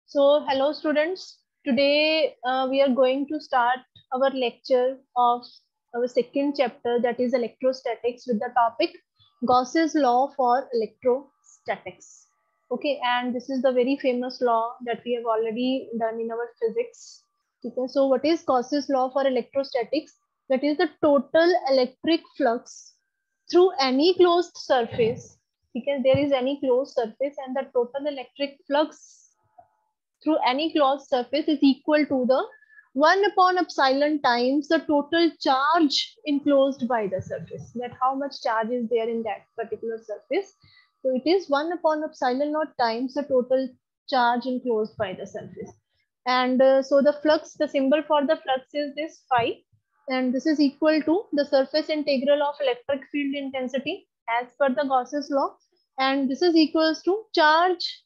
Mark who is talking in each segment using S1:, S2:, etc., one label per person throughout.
S1: So, hello students. Today we are going to start our lecture of our second chapter, that is electrostatics, with the topic Gauss's law for electrostatics. Okay, and this is the very famous law that we have already done in our physics. Okay, so what is Gauss's law for electrostatics? That is the total electric flux through any closed surface. Because there is any closed surface, and the total electric flux through any closed surface is equal to the 1 upon epsilon times the total charge enclosed by the surface. That how much charge is there in that particular surface. So it is 1 upon epsilon naught times the total charge enclosed by the surface. And so the flux, the symbol for the flux is this phi. And this is equal to the surface integral of electric field intensity as per the Gauss's law. And this is equals to charge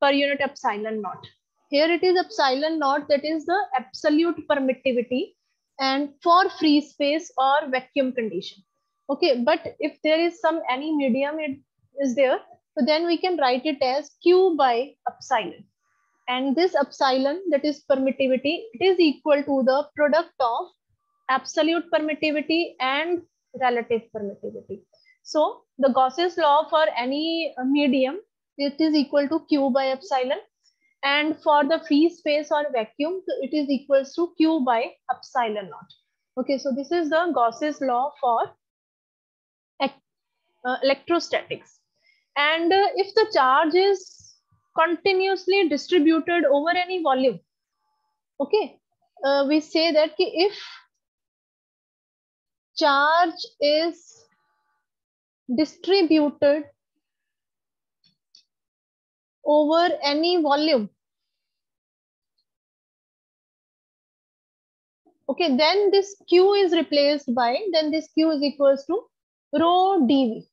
S1: per unit epsilon naught. Here it is epsilon naught, that is the absolute permittivity and for free space or vacuum condition. Okay, but if there is any medium it is there, so then we can write it as Q by epsilon. And this epsilon, that is permittivity, it is equal to the product of absolute permittivity and relative permittivity. So the Gauss's law for any medium, it is equal to Q by epsilon, and for the free space or vacuum, it is equals to Q by epsilon naught. Okay, so this is the Gauss's law for electrostatics. And if the charge is continuously distributed over any volume, okay, we say that if charge is distributed over any volume, okay, then this Q is replaced by, then this Q is equals to rho dV.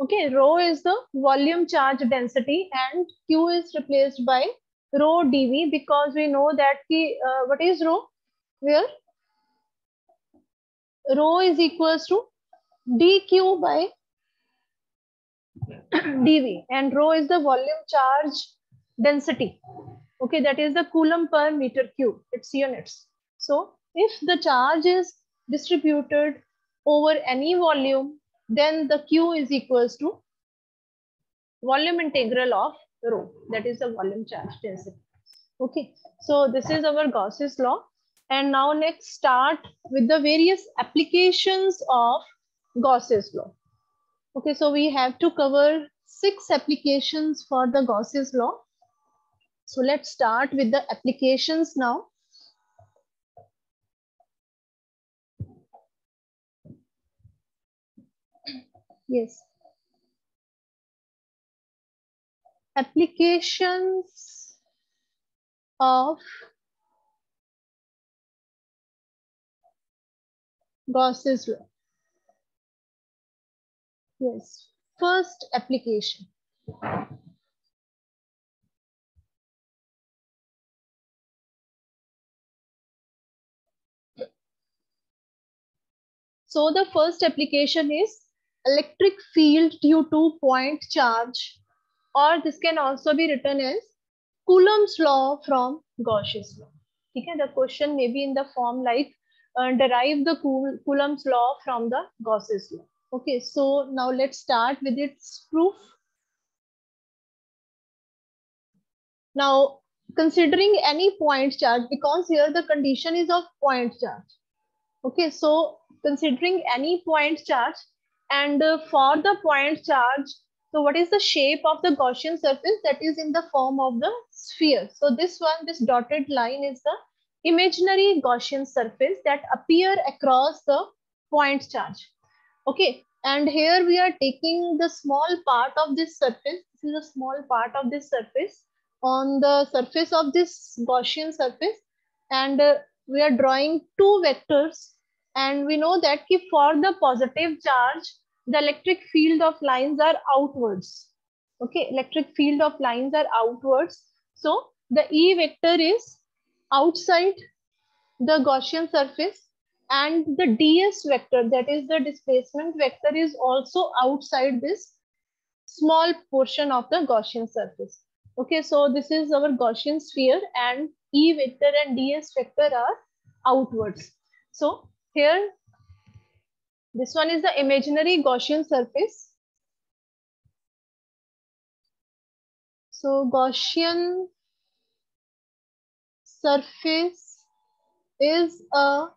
S1: Okay, rho is the volume charge density and Q is replaced by rho dV, because we know that what is rho? Where rho is equals to dQ by dV, and rho is the volume charge density. Okay, that is the Coulomb per meter cube, its units. So if the charge is distributed over any volume, then the Q is equals to volume integral of rho, that is the volume charge density. Okay, so this is our Gauss's law. And now let's start with the various applications of Gauss's law. Okay, so we have to cover 6 applications for the Gauss's law. So let's start with the applications now. Yes. Applications of Gauss's law. Yes. First application. So the first application is electric field due to point charge, or this can also be written as Coulomb's law from Gauss's law. Okay, the question may be in the form like derive the Coulomb's law from the Gauss's law. Okay, so now let's start with its proof. Now, considering any point charge, because here the condition is of point charge. Okay, so considering any point charge, and for the point charge, so what is the shape of the Gaussian surface? That is in the form of the sphere. So this one, this dotted line is the imaginary Gaussian surface that appear across the point charge. Okay, and here we are taking the small part of this surface. This is a small part of this surface on the surface of this Gaussian surface, and we are drawing 2 vectors, and we know that for the positive charge, the electric field of lines are outwards. Okay, electric field of lines are outwards. So the E vector is outside the Gaussian surface, and the ds vector, that is the displacement vector, is also outside this small portion of the Gaussian surface. Okay, so this is our Gaussian sphere, and E vector and ds vector are outwards. So here, this one is the imaginary Gaussian surface. So Gaussian surface is a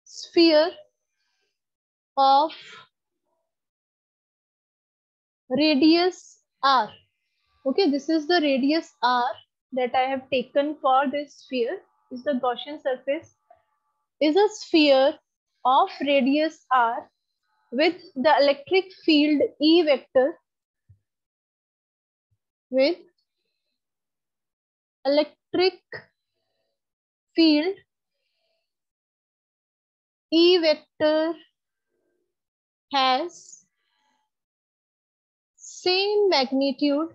S1: sphere of radius r. Okay, this is the radius r that I have taken for this sphere. Is the Gaussian surface is a sphere of radius r with the electric field E vector, with electric field E vector has same magnitude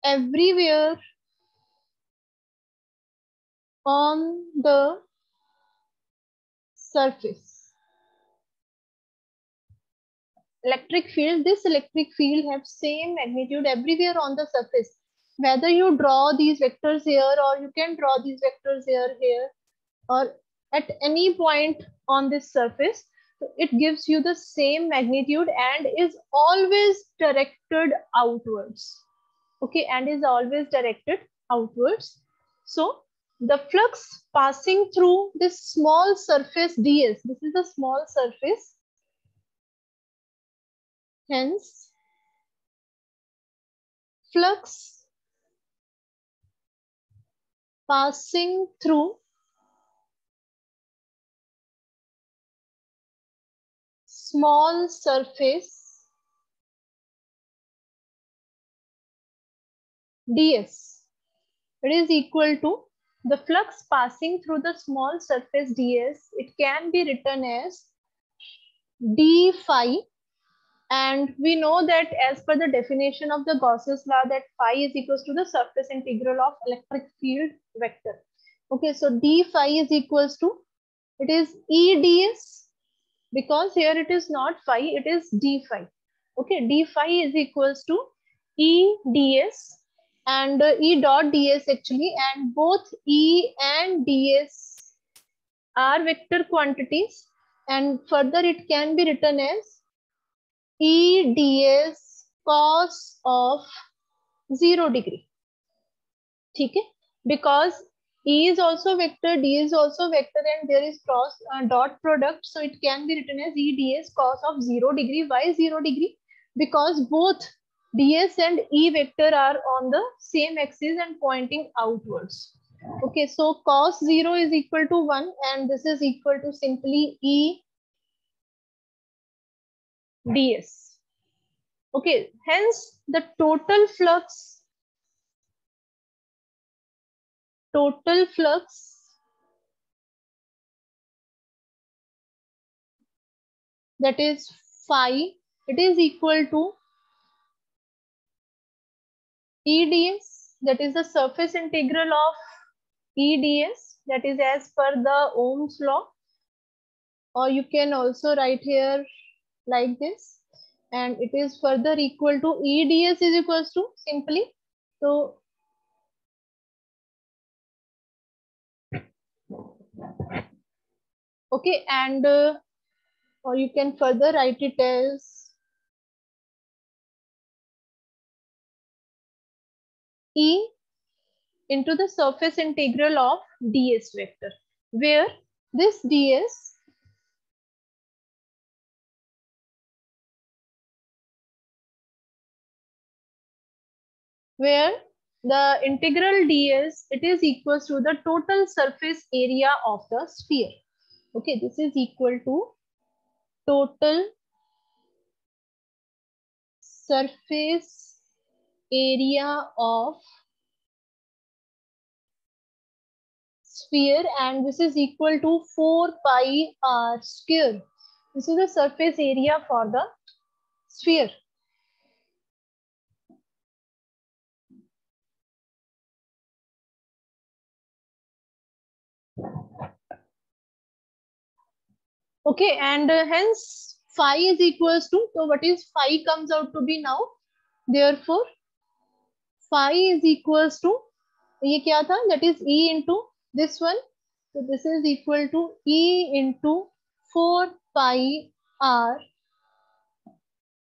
S1: everywhere on the surface. This electric field have same magnitude everywhere on the surface. Whether you draw these vectors here, or you can draw these vectors here, or at any point on this surface, it gives you the same magnitude and is always directed outwards. Okay, and is always directed outwards. So the flux passing through this small surface ds, this is a small surface, hence flux passing through small surface ds, it is equal to the flux passing through the small surface ds. It can be written as d phi, and we know that as per the definition of the Gauss's law, that phi is equals to the surface integral of electric field vector. Okay, so d phi is equals to, it is E ds, because here it is not phi, it is d phi. Okay, d phi is equals to E ds and E dot ds actually, and both E and ds are vector quantities, and further it can be written as E ds cos of 0 degree. Okay, because E is also vector, D is also vector, and there is cross dot product, so it can be written as E ds cos of 0 degree. Why 0 degree? Because both ds and E vector are on the same axis and pointing outwards. Okay, so cos 0 is equal to 1, and this is equal to simply E ds. Okay, hence the total flux that is phi, it is equal to EDS, that is the surface integral of EDS, that is as per the Ohm's law, or you can also write here like this, and it is further equal to EDS is equals to simply, so okay, and or you can further write it as E into the surface integral of ds vector, where this ds where the integral ds, it is equals to the total surface area of the sphere. Okay, this is equal to total surface area of sphere, and this is equal to 4 pi r square. This is the surface area for the sphere. Okay, and hence phi is equals to, so what is phi comes out to be now, therefore phi is equals to, ये क्या था, that is E into this one, so this is equal to E into 4 pi r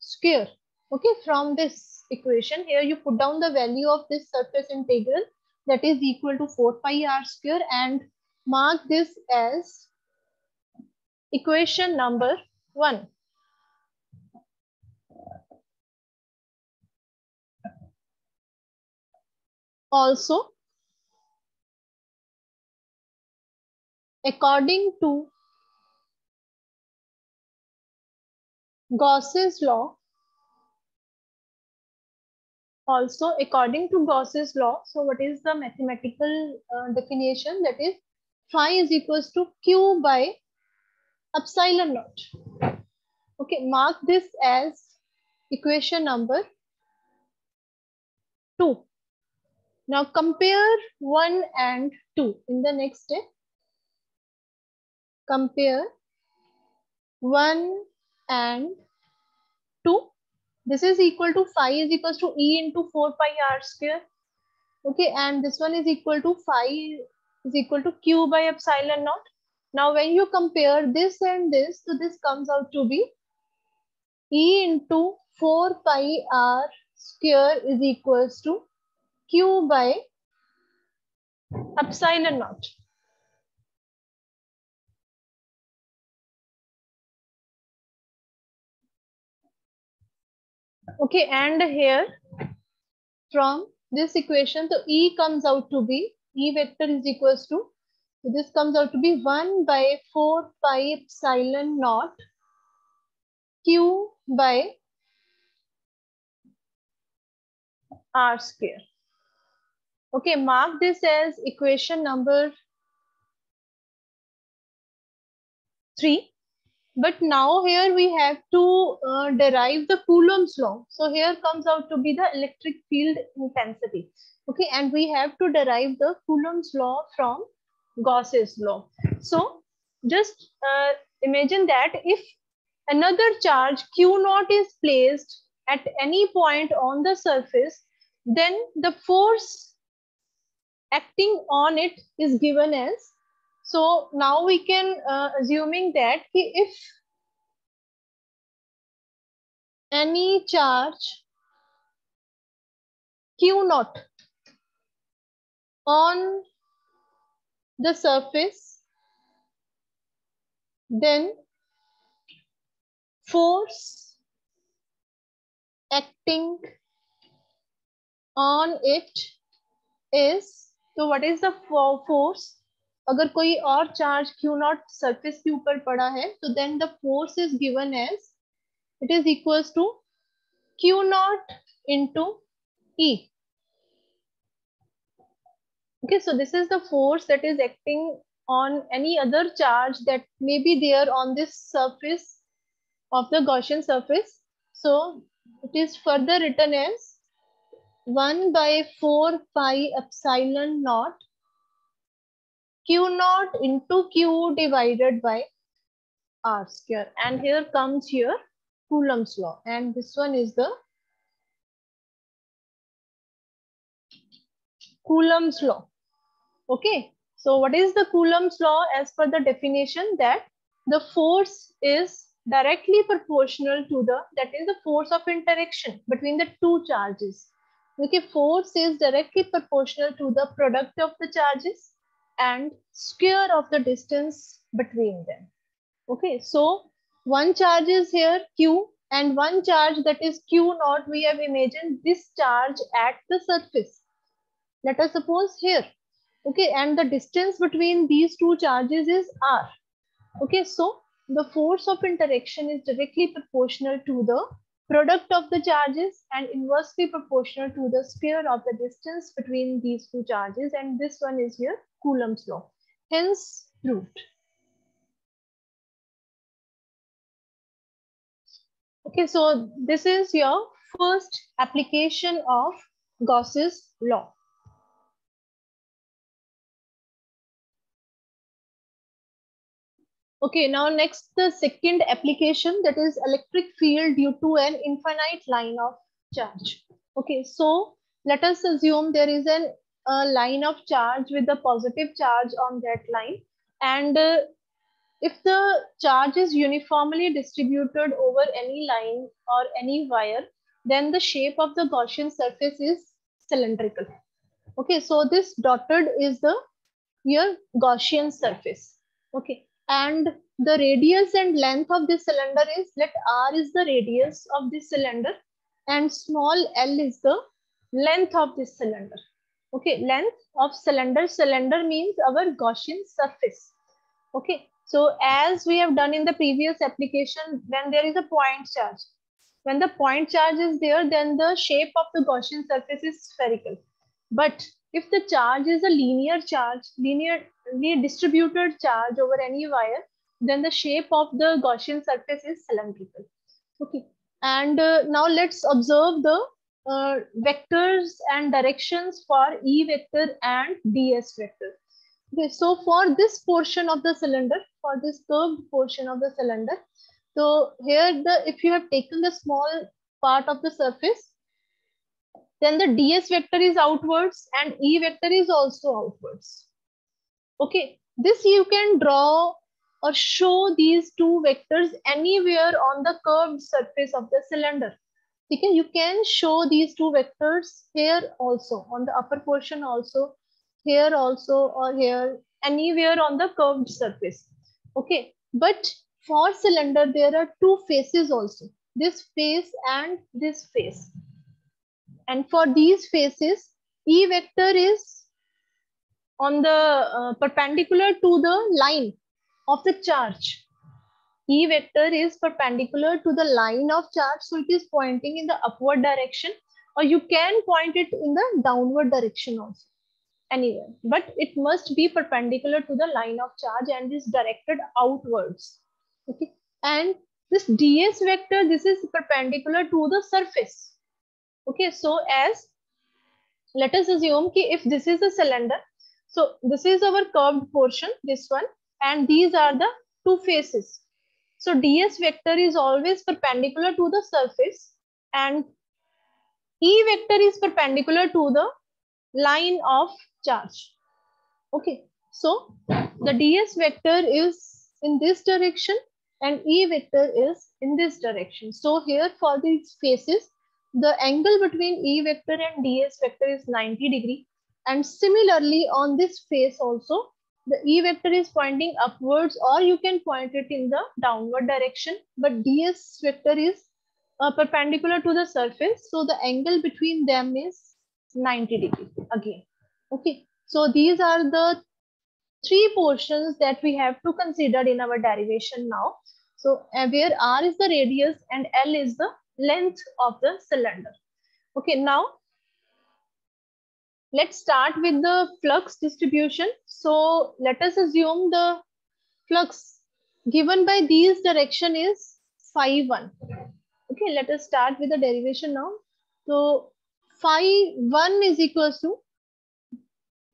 S1: square. Okay, from this equation here you put down the value of this surface integral, that is equal to 4 pi r square, and mark this as equation number 1. Also, according to Gauss's law, so what is the mathematical definition, that is phi is equals to q by epsilon naught. Okay, mark this as equation number 2. Now compare 1 and 2 in the next step. Compare 1 and 2. This is equal to phi is equals to E into 4 pi r square. Okay, and this one is equal to phi is equal to q by epsilon naught. Now when you compare this and this, so this comes out to be E into 4 pi r square is equals to q by epsilon naught. Okay, and here from this equation, so E comes out to be, E vector is equals to, so this comes out to be 1 by 4 pi epsilon naught q by r square. Okay, mark this as equation number 3. But now here we have to derive the Coulomb's law. So here comes out to be the electric field intensity. Okay, and we have to derive the Coulomb's law from Gauss's law. So just imagine that if another charge Q naught is placed at any point on the surface, then the force acting on it is given as, so now we can assuming that if any charge Q naught on the surface, then force acting on it is, so what is the force, अगर कोई और charge Q naught surface के ऊपर पड़ा है, so then the force is given as, it is equals to Q naught into E. Okay, so this is the force that is acting on any other charge that may be there on this surface of the Gaussian surface. So it is further written as 1 by 4 pi epsilon naught Q naught into Q divided by R square. And here comes here Coulomb's law. And this one is the Coulomb's law. Okay, so what is the Coulomb's law? As per the definition, that the force is directly proportional to the, that is the force of interaction between the two charges. Okay, force is directly proportional to the product of the charges and square of the distance between them. Okay, so one charge is here Q, and one charge, that is Q naught, we have imagined this charge at the surface. Let us suppose here. Okay, and the distance between these two charges is r. Okay, so the force of interaction is directly proportional to the product of the charges and inversely proportional to the square of the distance between these two charges, and this one is here Coulomb's law, hence proved. Okay, so this is your first application of Gauss's law. Okay, now next, the second application, that is electric field due to an infinite line of charge. Okay, so let us assume there is a line of charge with a positive charge on that line, and if the charge is uniformly distributed over any line or any wire, then the shape of the Gaussian surface is cylindrical. Okay, so this dotted is the your Gaussian surface. Okay, and the radius and length of this cylinder is, let R is the radius of this cylinder and small l is the length of this cylinder. Okay, length of cylinder. Cylinder means our Gaussian surface. Okay, so as we have done in the previous application, when there is a point charge, when the point charge is there, then the shape of the Gaussian surface is spherical. But if the charge is a linear charge, linearly distributed charge over any wire, then the shape of the Gaussian surface is cylindrical. Okay, and now let's observe the vectors and directions for E vector and ds vector. Okay, so for this portion of the cylinder, for this curved portion of the cylinder, so here if you have taken the small part of the surface, then the ds vector is outwards and E vector is also outwards. Okay, this you can draw or show these two vectors anywhere on the curved surface of the cylinder. Okay, you can show these two vectors here also, on the upper portion also, here also, or here, anywhere on the curved surface. Okay, but for cylinder there are two faces also, this face and this face. And for these faces, E vector is on the perpendicular to the line of the charge. E vector is perpendicular to the line of charge, so it is pointing in the upward direction, or you can point it in the downward direction also, anywhere, but it must be perpendicular to the line of charge and is directed outwards. Okay, and this ds vector, this is perpendicular to the surface. Okay, so as let us assume ki if this is a cylinder, so this is our curved portion, this one, and these are the two faces. So ds vector is always perpendicular to the surface and E vector is perpendicular to the line of charge. Okay, so the ds vector is in this direction and E vector is in this direction. So here for these faces, the angle between E vector and ds vector is 90 degree. And similarly on this face also, the E vector is pointing upwards, or you can point it in the downward direction, but ds vector is perpendicular to the surface. So the angle between them is 90 degree again. Okay, so these are the three portions that we have to consider in our derivation now. So where R is the radius and L is the length of the cylinder. Okay, now let's start with the flux distribution. So let us assume the flux given by these direction is phi 1. Okay, let us start with the derivation now. So phi 1 is equals to,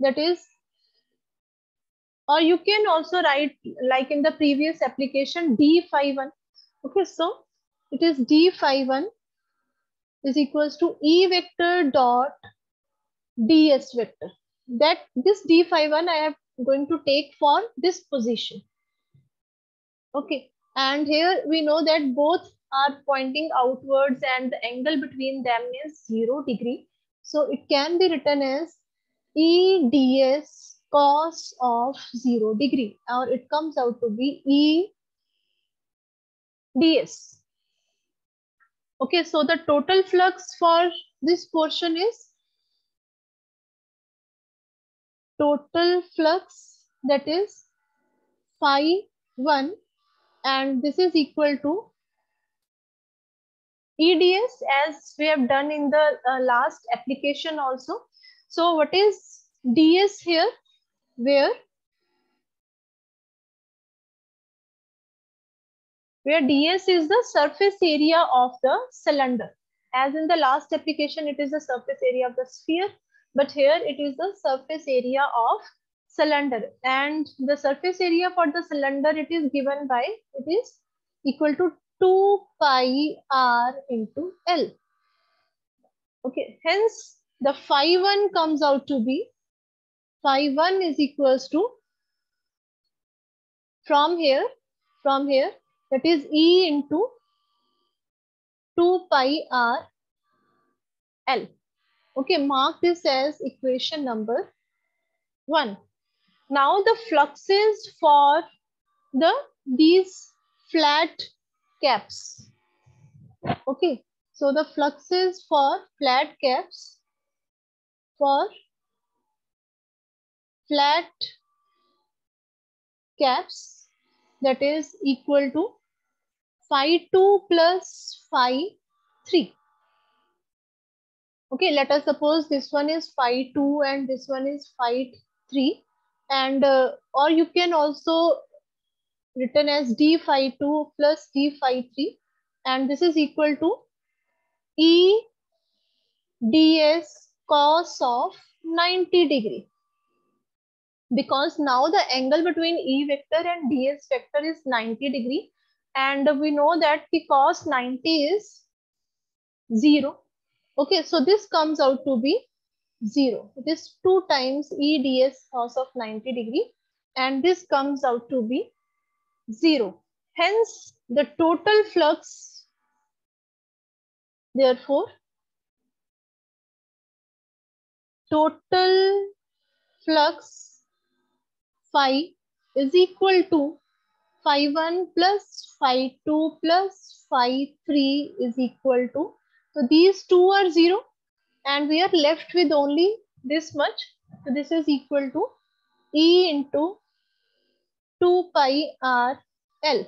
S1: that is, or you can also write like in the previous application, d phi 1. Okay, so it is d phi 1 is equals to E vector dot ds vector. That this d phi 1 I am going to take for this position. Okay, and here we know that both are pointing outwards and the angle between them is 0 degree. So it can be written as E ds cos of 0 degree, or it comes out to be E ds. Okay, so the total flux for this portion is total flux, that is phi 1, and this is equal to EDS, as we have done in the last application also. So what is ds here? Where ds is the surface area of the cylinder. As in the last application, it is the surface area of the sphere, but here it is the surface area of cylinder, and the surface area for the cylinder, it is given by, it is equal to 2 pi r into L. Okay, hence the phi 1 comes out to be, phi 1 is equals to, from here, that is E into 2 pi r L. Okay, mark this as equation number 1. Now the fluxes for these flat caps. Okay, so the fluxes for flat caps, that is equal to phi 2 plus phi 3. Okay, let us suppose this one is phi 2 and this one is phi 3, and or you can also written as d phi 2 plus d phi 3, and this is equal to E ds cos of 90 degree, because now the angle between E vector and ds vector is 90 degree, and we know that the cos 90 is 0. Okay, so this comes out to be 0. It is 2 times E ds cos of 90 degree, and this comes out to be 0. Hence, the total flux, therefore, total flux phi is equal to phi 1 plus phi 2 plus phi 3 is equal to, so these two are 0, and we are left with only this much. So this is equal to E into 2 pi r L.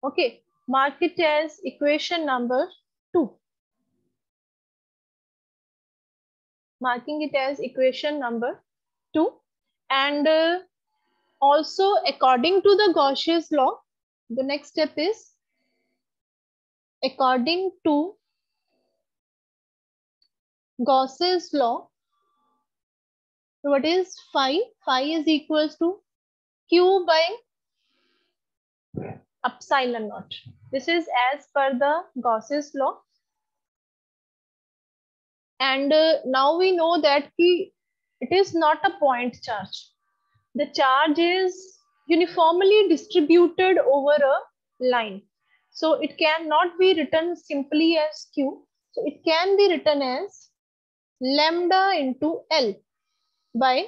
S1: Okay, mark it as equation number 2. Marking it as equation number 2. And also, according to the Gauss's law, the next step is, according to Gauss's law, what is phi? Phi is equals to Q by epsilon naught. This is as per the Gauss's law. And now we know that it is not a point charge. The charge is uniformly distributed over a line. So it cannot be written simply as Q. So it can be written as lambda into L by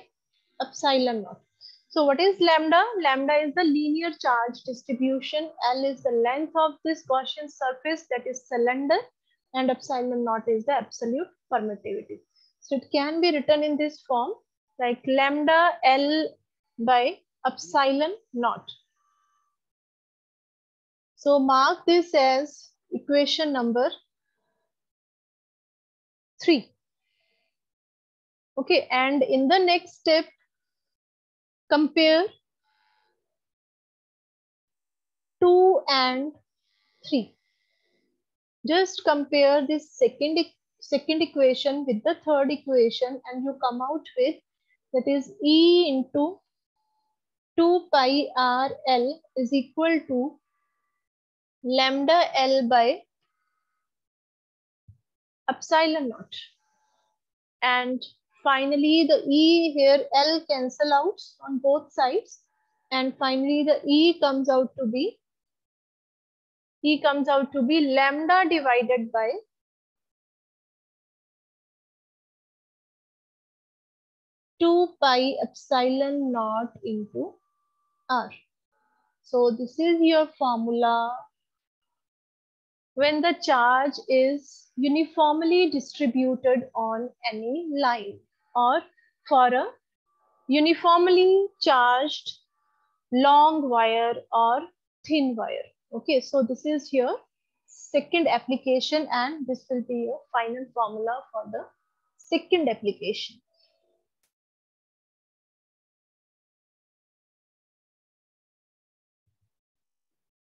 S1: epsilon naught. So what is lambda? Lambda is the linear charge distribution. L is the length of this Gaussian surface, that is cylinder, and epsilon naught is the absolute permittivity. So it can be written in this form, like lambda L by epsilon naught. So mark this as equation number 3. Okay, and in the next step, compare 2 and 3. Just compare this second equation with the third equation, and you come out with, that is E into 2 pi r L is equal to lambda L by epsilon naught. And finally, the E here, L cancel out on both sides. And finally, the E comes out to be lambda divided by two pi epsilon naught into R. So this is your formula when the charge is uniformly distributed on any line, or for a uniformly charged long wire or thin wire. Okay, so this is your second application, and this will be your final formula for the second application.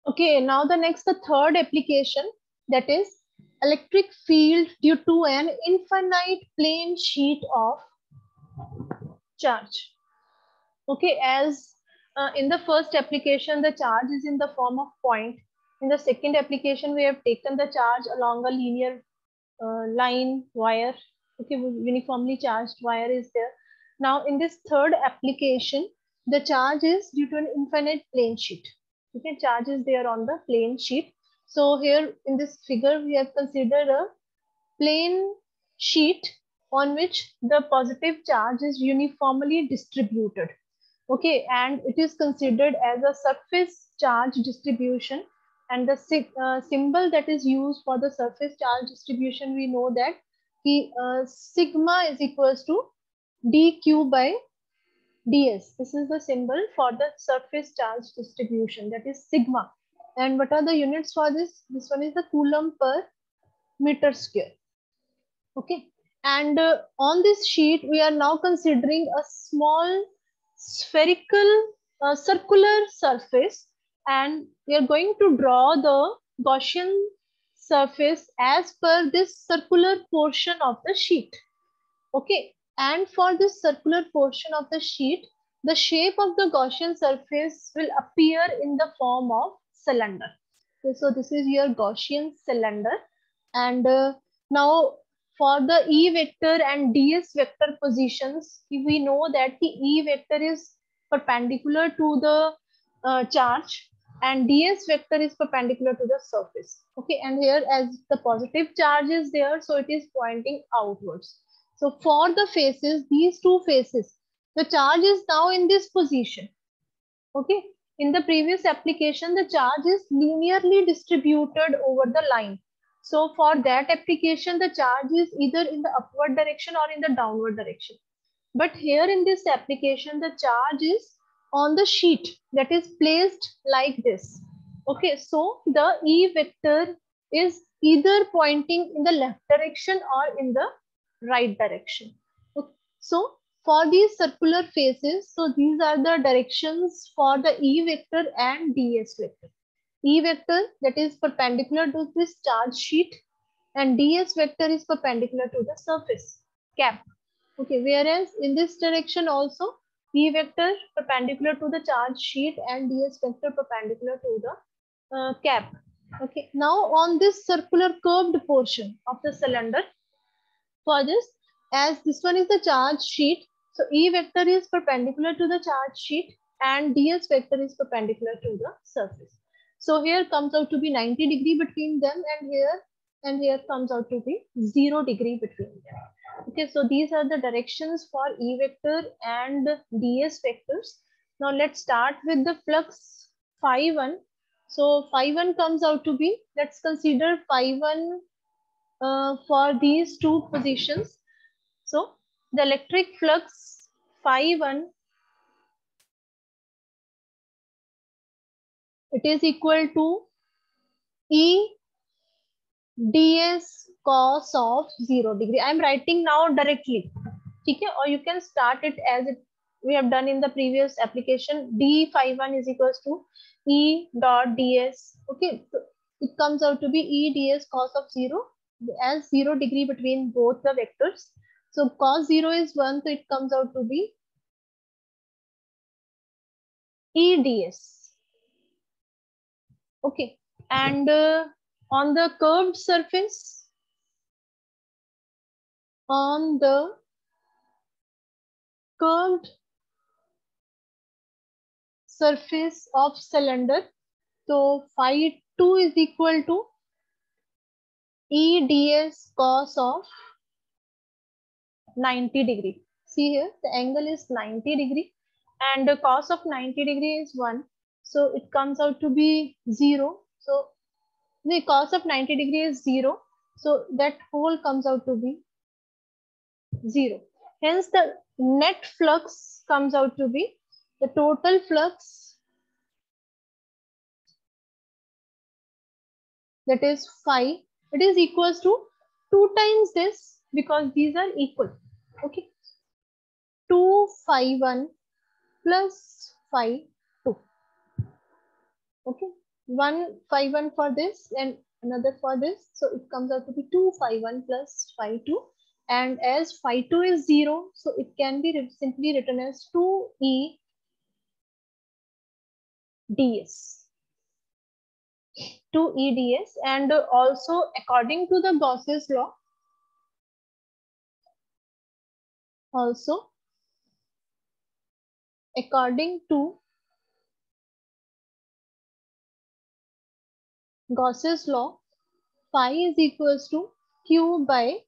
S1: Okay, now the third application, that is electric field due to an infinite plane sheet of charge. Okay, as in the first application, the charge is in the form of point. In the second application, we have taken the charge along a linear line wire. Okay, uniformly charged wire is there. Now, in this third application, the charge is due to an infinite plane sheet. Okay, charge is there on the plane sheet. So here in this figure, we have considered a plane sheet on which the positive charge is uniformly distributed. Okay, and it is considered as a surface charge distribution, and the symbol that is used for the surface charge distribution, we know that sigma is equals to dq by ds. This is the symbol for the surface charge distribution, that is sigma. And what are the units for this? This one is the Coulomb per meter square. Okay, and on this sheet we are now considering a small spherical circular surface, and we are going to draw the Gaussian surface as per this circular portion of the sheet. Okay, and for this circular portion of the sheet, the shape of the Gaussian surface will appear in the form of cylinder. Okay, so this is your Gaussian cylinder, and now for the E vector and ds vector positions, we know that the E vector is perpendicular to the charge and ds vector is perpendicular to the surface. Okay, and here as the positive charge is there, so it is pointing outwards. So for the faces, these two faces, the charge is now in this position. Okay, in the previous application, the charge is linearly distributed over the line. So for that application, the charge is either in the upward direction or in the downward direction. But here in this application, the charge is on the sheet, that is placed like this. Okay, so the E vector is either pointing in the left direction or in the right direction. Okay. So for these circular faces, so these are the directions for the E vector and ds vector. E vector, that is perpendicular to this charge sheet, and ds vector is perpendicular to the surface cap. Okay, whereas in this direction also, E vector perpendicular to the charge sheet and ds vector perpendicular to the cap. Okay, now on this circular curved portion of the cylinder, for this, as this one is the charge sheet, so E vector is perpendicular to the charge sheet and ds vector is perpendicular to the surface. So here comes out to be 90 degree between them, and here comes out to be 0 degree between them. Okay, so these are the directions for E vector and ds vectors. Now let's start with the flux phi 1. So phi 1 comes out to be, let's consider phi 1 for these two positions. So the electric flux phi 1, it is equal to E ds cos of 0 degree. I am writing now directly. Okay, or you can start it as it we have done in the previous application. D phi 1 is equals to E dot ds. Okay, so it comes out to be E ds cos of 0, as 0 degree between both the vectors. So cos 0 is 1, so it comes out to be E ds. Okay, and on the curved surface, on the curved surface of cylinder, so phi 2 is equal to E ds cos of 90 degree. See here, the angle is 90 degree and the cos of 90 degree is 1. So it comes out to be 0. So the cos of 90 degree is 0. So that whole comes out to be 0. Hence the net flux comes out to be the total flux, that is phi. It is equals to 2 times this because these are equal. Okay. 2 phi 1 plus phi 2. Okay. One phi 1 for this and another for this. So it comes out to be 2 phi 1 plus phi 2. And as phi2 is 0, so it can be simply written as 2E ds. 2E ds. And also according to the Gauss's law, according to Gauss's law, phi is equals to Q by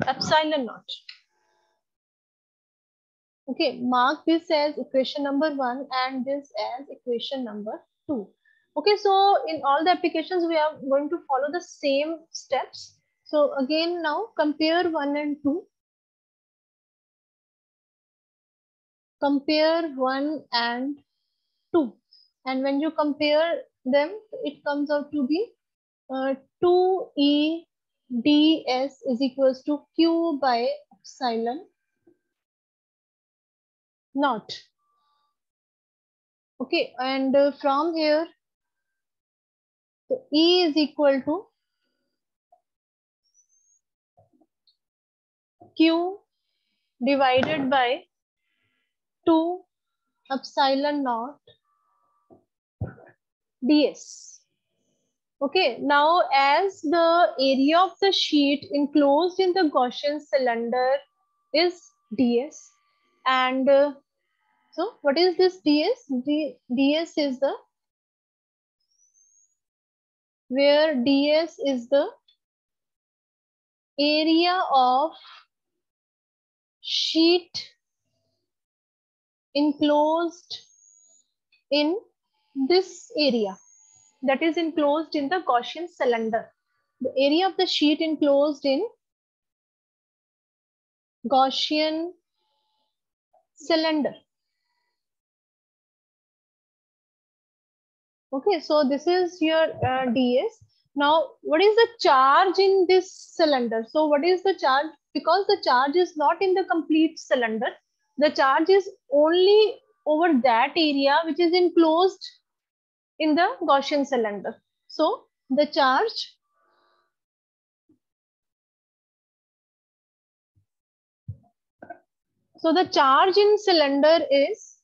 S1: epsilon naught. Okay, mark this as equation number 1 and this as equation number 2. Okay, so in all the applications, we are going to follow the same steps. So again, now compare 1 and 2. Compare 1 and 2. And when you compare them, it comes out to be 2E ds is equals to Q by epsilon naught. Okay, and from here, so E is equal to Q divided by 2 epsilon naught ds. Okay, now as the area of the sheet enclosed in the Gaussian cylinder is ds, and so what is this ds? ds is the, where ds is the area of sheet enclosed in this area, that is enclosed in the Gaussian cylinder. The area of the sheet enclosed in Gaussian cylinder. Okay, so this is your ds. Now, what is the charge in this cylinder? So what is the charge? Because the charge is not in the complete cylinder, the charge is only over that area which is enclosed in the Gaussian cylinder. So the charge in cylinder is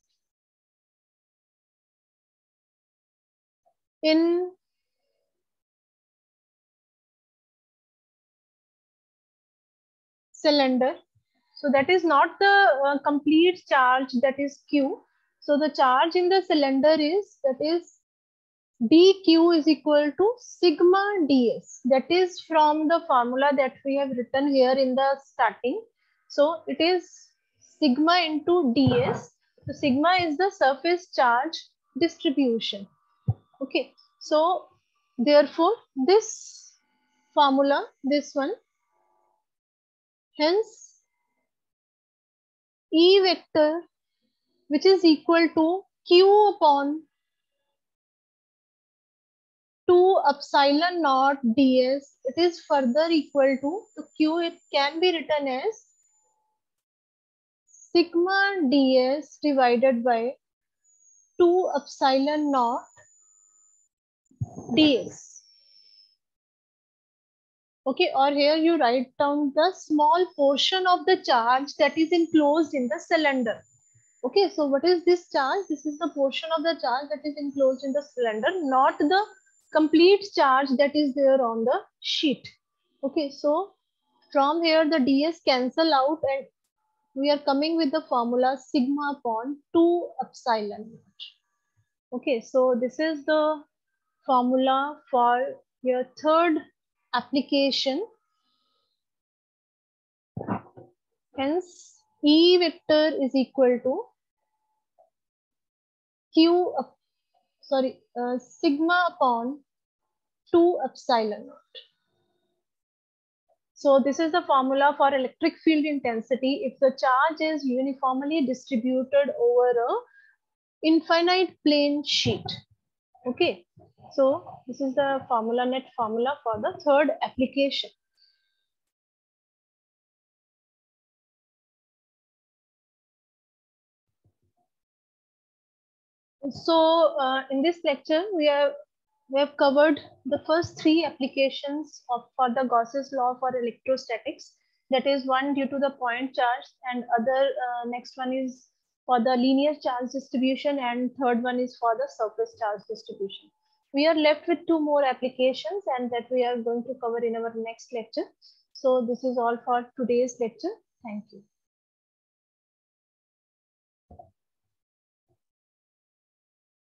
S1: in cylinder. So that is not the complete charge, that is Q. So the charge in the cylinder is, that is dq is equal to sigma ds. That is from the formula that we have written here in the starting. So it is sigma into ds. So sigma is the surface charge distribution. Okay, so therefore this formula, this one, hence E vector, which is equal to Q upon 2 epsilon naught ds, it is further equal to, so Q, it can be written as sigma ds divided by 2 epsilon naught ds. Okay, or here you write down the small portion of the charge that is enclosed in the cylinder. Okay, so what is this charge? This is the portion of the charge that is enclosed in the cylinder, not the complete charge that is there on the sheet. Okay, so from here the ds cancel out and we are coming with the formula sigma upon 2 epsilon naught. Okay, so this is the formula for your third application. Hence, E vector is equal to sigma upon 2 epsilon naught. So this is the formula for electric field intensity if the charge is uniformly distributed over a infinite plane sheet. Okay, so this is the formula, net formula for the third application. So in this lecture, we have covered the first 3 applications for the Gauss's law for electrostatics. That is one due to the point charge, and other next one is for the linear charge distribution, and third one is for the surface charge distribution. We are left with two more applications, and that we are going to cover in our next lecture. So this is all for today's lecture. Thank you.